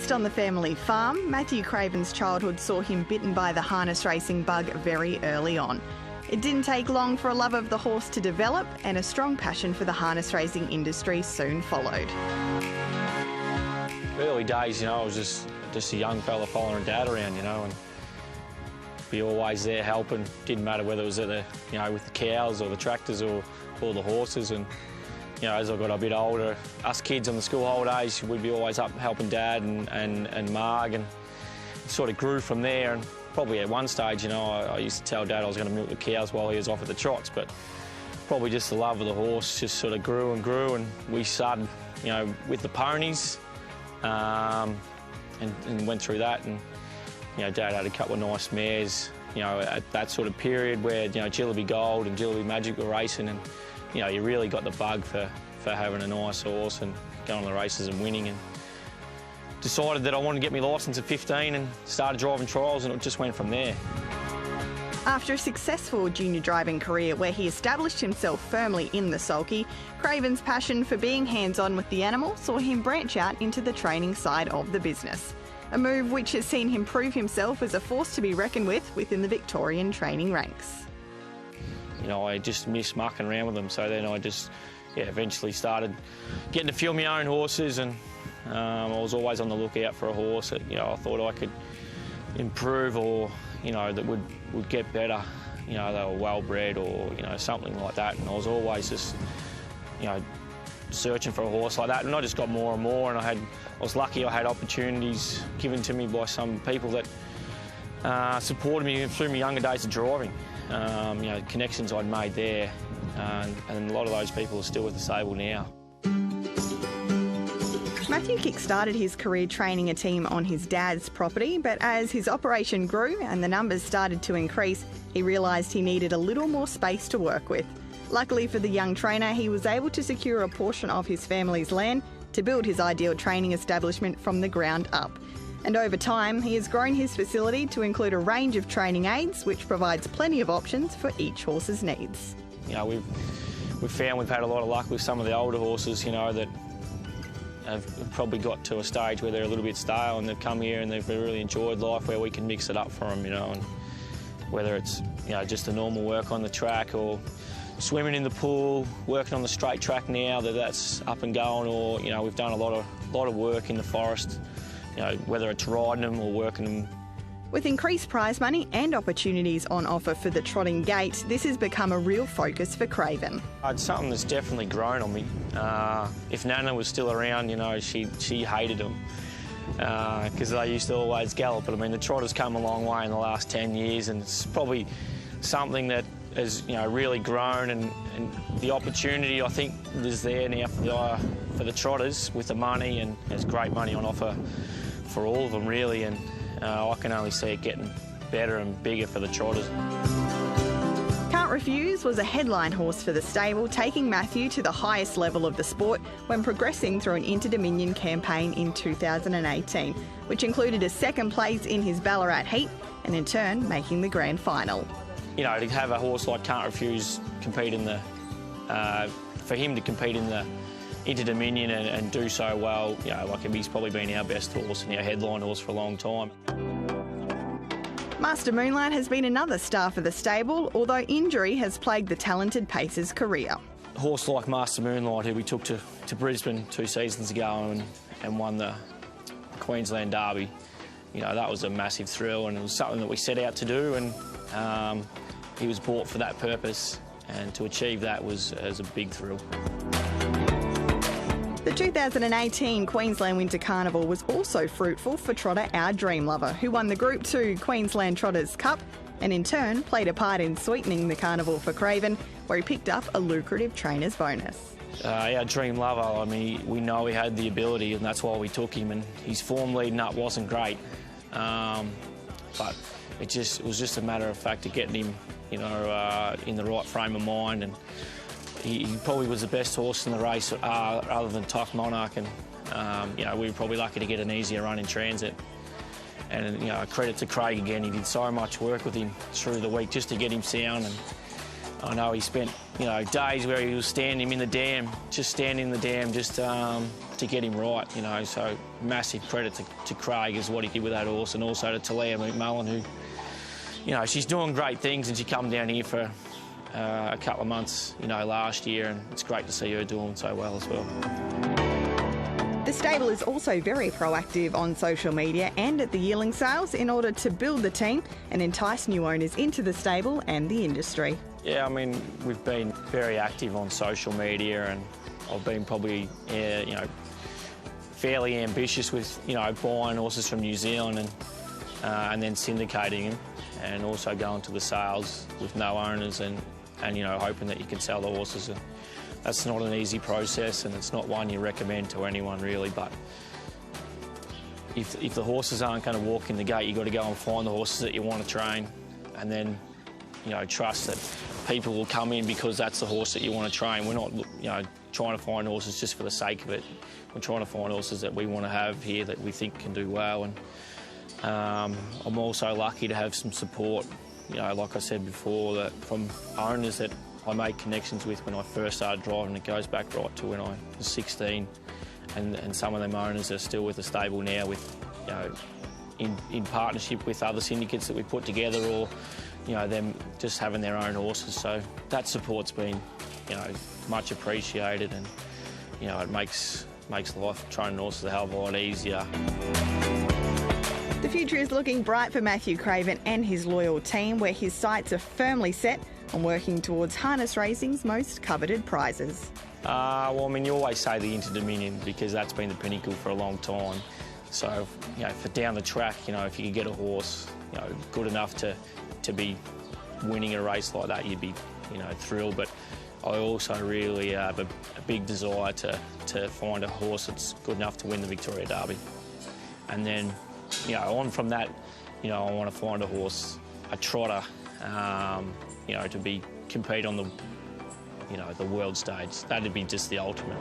Raised on the family farm, Matty Craven's childhood saw him bitten by the harness racing bug very early on. It didn't take long for a love of the horse to develop, and a strong passion for the harness racing industry soon followed. Early days, I was just a young fella following Dad around, and be always there helping. Didn't matter whether it was at the, with the cows or the tractors or the horses. And as I got a bit older, us kids on the school holidays, we'd be always up helping Dad and Marg, and it sort of grew from there. And probably at one stage, I used to tell Dad I was going to milk the cows while he was off at the trots, but probably just the love of the horse just sort of grew, and we started, with the ponies, and went through that. And Dad had a couple of nice mares, at that sort of period where Jillaby Gold and Jillaby Magic were racing, and you really got the bug for having a nice horse and going to the races and winning. And decided that I wanted to get my licence at 15 and started driving trials, and it just went from there. After a successful junior driving career where he established himself firmly in the sulky, Craven's passion for being hands-on with the animal saw him branch out into the training side of the business. A move which has seen him prove himself as a force to be reckoned with within the Victorian training ranks. I just missed mucking around with them, so then I just eventually started getting to feel my own horses, and I was always on the lookout for a horse that I thought I could improve, or that would get better. They were well bred, or something like that. And I was always just searching for a horse like that, and I just got more and more. And I was lucky I had opportunities given to me by some people that supported me through my younger days of driving. Connections I'd made there, and a lot of those people are still with the stable now. Matthew kick-started his career training a team on his dad's property, but as his operation grew and the numbers started to increase, he realised he needed a little more space to work with. Luckily for the young trainer, he was able to secure a portion of his family's land to build his ideal training establishment from the ground up. And over time, he has grown his facility to include a range of training aids, which provides plenty of options for each horse's needs. We've found we've had a lot of luck with some of the older horses, that have probably got to a stage where they're a little bit stale, and they've come here and they've really enjoyed life where we can mix it up for them, and whether it's, just the normal work on the track, or swimming in the pool, working on the straight track now that's up and going, or, we've done a lot of work in the forest, whether it's riding them or working them. With increased prize money and opportunities on offer for the trotting gate, this has become a real focus for Craven. It's something that's definitely grown on me. If Nana was still around, she hated them because they used to always gallop. But I mean, the trotter's come a long way in the last 10 years, and it's probably something that has really grown, and the opportunity, I think, is there now for the trotters with the money, and there's great money on offer for all of them, really, and I can only see it getting better and bigger for the trotters. Can't Refuse was a headline horse for the stable, taking Matthew to the highest level of the sport when progressing through an Inter-Dominion campaign in 2018, which included a second place in his Ballarat heat, and in turn making the grand final. To have a horse like Can't Refuse compete in the, for him to compete in the Inter-Dominion and do so well, he's probably been our best horse and our headline horse for a long time. Master Moonlight has been another star for the stable, although injury has plagued the talented pacer's career. A horse like Master Moonlight, who we took to Brisbane 2 seasons ago and won the Queensland Derby, that was a massive thrill, and it was something that we set out to do, and he was bought for that purpose, and to achieve that was a big thrill. The 2018 Queensland Winter Carnival was also fruitful for trotter Our Dream Lover, who won the Group 2 Queensland Trotters Cup, and in turn played a part in sweetening the carnival for Craven, where he picked up a lucrative trainer's bonus. Our Dream Lover, we know he had the ability, and that's why we took him, and his form leading up wasn't great, but it was just a matter of fact of getting him, in the right frame of mind, and he probably was the best horse in the race, other than Tuck Monarch, and we were probably lucky to get an easier run in transit. And credit to Craig again, he did so much work with him through the week just to get him sound, and I know he spent, days where he was standing in the dam, just standing in the dam, just to get him right, So massive credit to Craig is what he did with that horse, and also to Talia Merlin, who, she's doing great things, and she come down here for a couple of months, last year, and it's great to see her doing so well as well. The stable is also very proactive on social media and at the yearling sales in order to build the team and entice new owners into the stable and the industry. Yeah, we've been very active on social media, and I've been probably, fairly ambitious with, buying horses from New Zealand and then syndicating them, and also going to the sales with no owners and hoping that you can sell the horses. And that's not an easy process, and it's not one you recommend to anyone really, but if the horses aren't going to walk in the gate, you've got to go and find the horses that you want to train, and then, trust that people will come in because that's the horse that you want to train. We're not, trying to find horses just for the sake of it. We're trying to find horses that we want to have here that we think can do well, and I'm also lucky to have some support, like I said before, that from owners that I made connections with when I first started driving. It goes back right to when I was 16, and some of them owners are still with the stable now, with in partnership with other syndicates that we put together, or them just having their own horses. So that support's been much appreciated, and it makes life training horses a hell of a lot easier. The future is looking bright for Matty Craven and his loyal team, where his sights are firmly set on working towards harness racing's most coveted prizes. You always say the Inter-Dominion because that's been the pinnacle for a long time. So, for down the track, if you could get a horse, good enough to be winning a race like that, you'd be, thrilled. But I also really have a big desire to find a horse that's good enough to win the Victoria Derby. And then, on from that, I want to find a horse, a trotter, to compete on the world stage. That'd be just the ultimate.